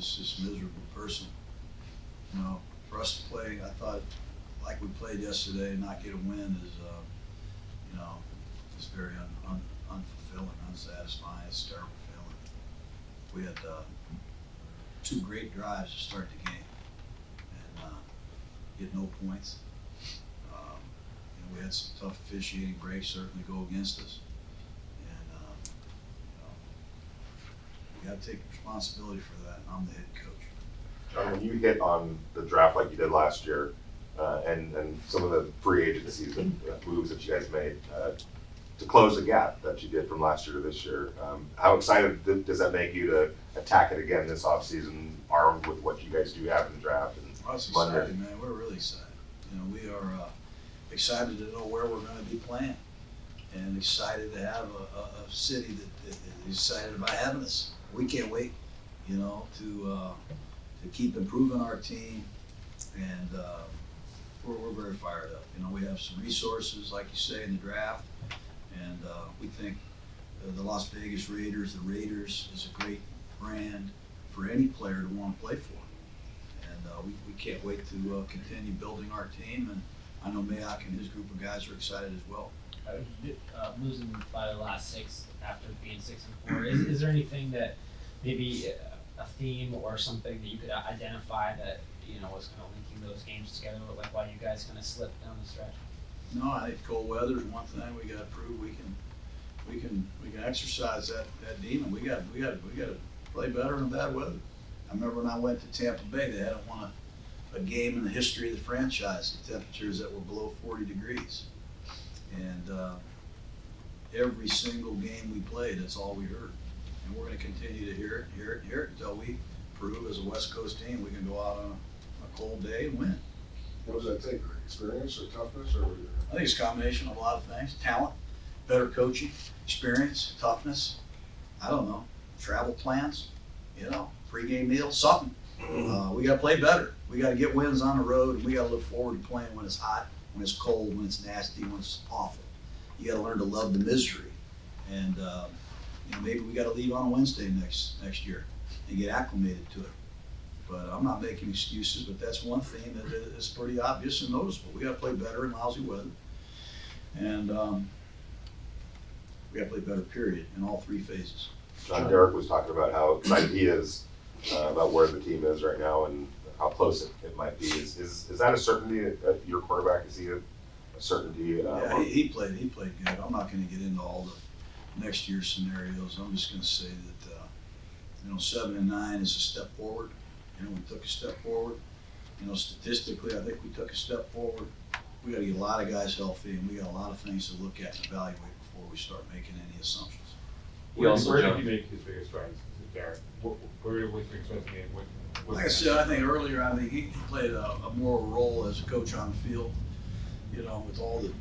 was this miserable person. You know, for us to play, I thought, like we played yesterday, and not get a win is, you know, it's very unfulfilling, unsatisfying. It's a terrible feeling. We had 2 great drives to start the game, and get no points. You know, we had some tough officiating breaks certainly go against us, and you know, we got to take responsibility for that. And I'm the head coach. Jon, when you hit on the draft like you did last year, and some of the free agencies and moves that you guys made to close the gap that you did from last year to this year, how excited does that make you to attack it again this offseason, armed with what you guys do have in the draft? And Us excited, man. We're really excited. You know, we are excited to know where we're going to be playing, and excited to have a city that is excited about having us. We can't wait, you know, to keep improving our team, and we're very fired up. You know, we have some resources, like you say, in the draft, and we think the Las Vegas Raiders, the Raiders, is a great brand for any player to want to play for. And we can't wait to continue building our team, and I know Mayock and his group of guys are excited as well. Losing by the last 6 after being 6-4, is there anything that maybe a theme or something that you could identify that, you know, was kind of linking those games together, like why you guys kind of slipped down the stretch? No, I think cold weather is one thing. We got to prove we can exercise that demon. We got to play better in bad weather. I remember when I went to Tampa Bay, they hadn't won a game in the history of the franchise at temperatures that were below 40 degrees. And every single game we played, that's all we heard. And we're going to continue to hear it until we prove as a West Coast team we can go out on a cold day and win. What does that take? Experience or toughness, or? I think it's a combination of a lot of things: talent, better coaching, experience, toughness. I don't know, travel plans, you know, pregame meals, something. We got to play better. We got to get wins on the road, and we got to look forward to playing when it's hot, when it's cold, when it's nasty, when it's awful. You got to learn to love the misery, and you know, maybe we got to leave on a Wednesday next year and get acclimated to it. But I'm not making excuses, but that's one thing that is pretty obvious and noticeable. We got to play better in lousy weather, and we got to play better, period, in all 3 phases. Jon, Derek was talking about how excited he is about where the team is right now and how close it might be. Is that a certainty at your quarterback? Is he a certainty? Yeah, he played good. I'm not going to get into all the next year scenarios. I'm just going to say that you know, 7-9 is a step forward. You know, we took a step forward. You know, statistically, I think we took a step forward. We got to get a lot of guys healthy, and we got a lot of things to look at and evaluate before we start making any assumptions. Where did he make his biggest strides, Derek? Where was he expecting it? Like I said, I think earlier, I think he played a more role as a coach on the field. You know, with all the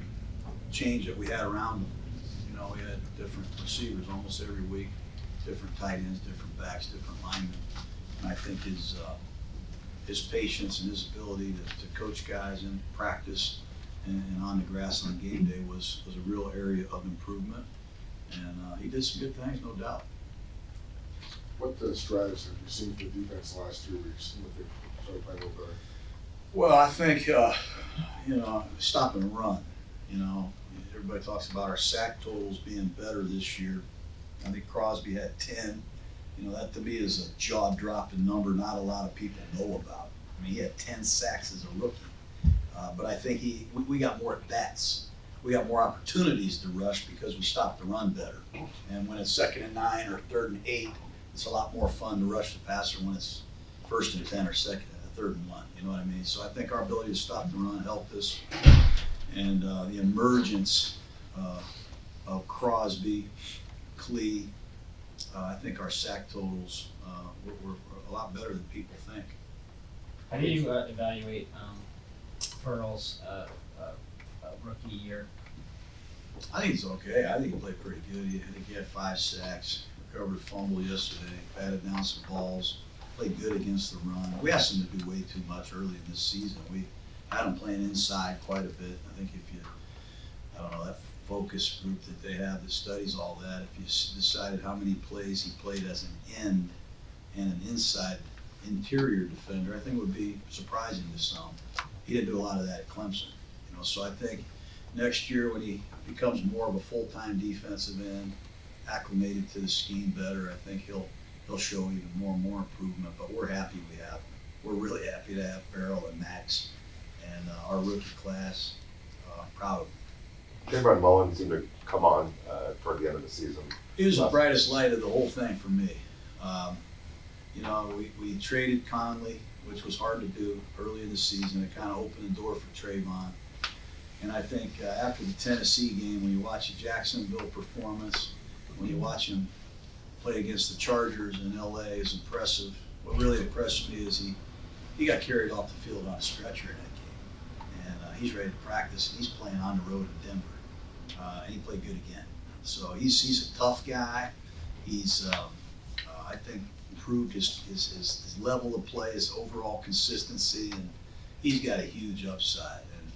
change that we had around him. You know, we had different receivers almost every week, different tight ends, different backs, different linemen. And I think his patience and his ability to coach guys in practice and on the grass on game day was a real area of improvement. And he did some good things, no doubt. What strides have you seen for the defense the last 3 weeks? Started playing a little better. Well, I think, you know, stopping the run. You know, everybody talks about our sack totals being better this year. I think Crosby had 10. You know, that to me is a jaw-dropping number not a lot of people know about. I mean, he had 10 sacks as a rookie. But I think we got more at-bats. We got more opportunities to rush because we stopped the run better. And when it's 2nd and 9 or 3rd and 8, it's a lot more fun to rush the passer when it's 1st and 10 or 3rd and 1. You know what I mean? So I think our ability to stop the run helped us. And the emergence of Crosby, Klee, I think our sack totals were a lot better than people think. How do you evaluate Pearl's rookie year? I think he's okay. I think he played pretty good. I think he had 5 sacks, recovered a fumble yesterday, batted down some balls, played good against the run. We asked him to do way too much early in this season. We had him playing inside quite a bit. I think if you, I don't know, that focus group that they have that studies all that, if you decided how many plays he played as an end and an inside interior defender, I think would be surprising to some. He didn't do a lot of that at Clemson, so I think next year when he becomes more of a full-time defensive end, acclimated to the scheme better, I think he'll show even more and more improvement, but we're happy we have him. We're really happy to have Farrell and Max and our rookie class. Proud of him. Trayvon Mullen seemed to come on toward the end of the season. He was the brightest light of the whole thing for me. We traded Conley, which was hard to do early in the season. It kind of opened the door for Trayvon. And I think after the Tennessee game, when you watch the Jacksonville performance, when you watch him play against the Chargers in LA, is impressive. What really impressed me is he got carried off the field on a stretcher in that game. And he's ready to practice. He's playing on the road in Denver. And he played good again. So he's a tough guy. He's, I think, improved his level of play, his overall consistency, and he's got a huge upside. And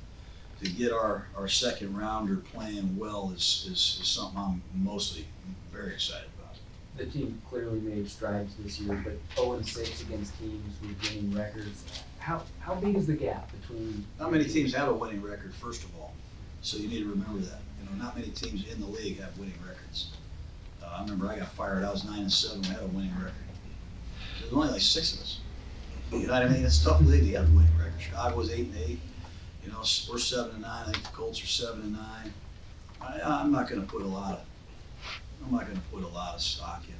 to get our second rounder playing well is something I'm mostly very excited about. The team clearly made strides this year, but 0-6 against teams with winning records. How big is the gap between? Not many teams have a winning record, first of all, so you need to remember that. Not many teams in the league have winning records. I remember I got fired. I was 9-7. We had a winning record. There's only like 6 of us. You know what I mean? It's a tough league to have a winning record. Chicago was 8-8. We're 7-9. I think the Colts are 7-9. I'm not going to put a lot of stock in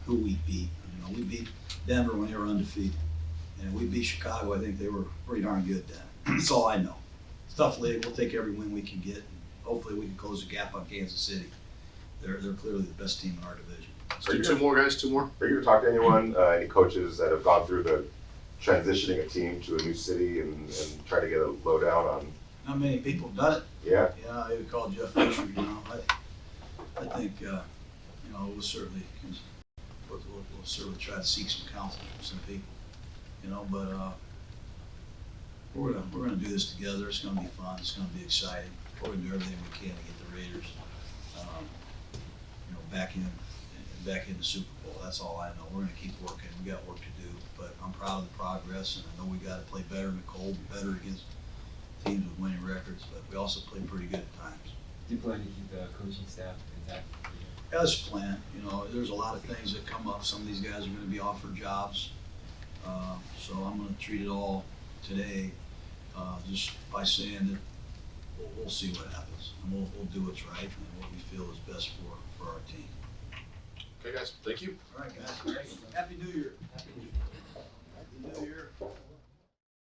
who we beat. We beat Denver when they were undefeated, and we beat Chicago. I think they were pretty darn good then. That's all I know. It's a tough league. We'll take every win we can get. And hopefully, we can close the gap on Kansas City. They're clearly the best team in our division. So two more guys, two more. Are you going to talk to anyone, any coaches that have gone through the transitioning a team to a new city and try to get a lowdown on? Not many people have done it. Yeah. Yeah, I would call Jeff Fisher. I think we'll certainly try to seek some counsel from some people. But we're gonna do this together. It's gonna be fun. It's gonna be exciting. We're gonna do everything we can to get the Raiders, back in the Super Bowl. That's all I know. We're gonna keep working. We got work to do, but I'm proud of the progress, and I know we got to play better in the cold, better against teams with winning records. But we also play pretty good at times. Do you plan to keep the coaching staff intact? Yeah, that's the plan. There's a lot of things that come up. Some of these guys are going to be offered jobs, so I'm going to treat it all today just by saying that we'll see what happens, and we'll do what's right and what we feel is best for our team. Okay, guys. Thank you. All right, guys. Happy New Year. Happy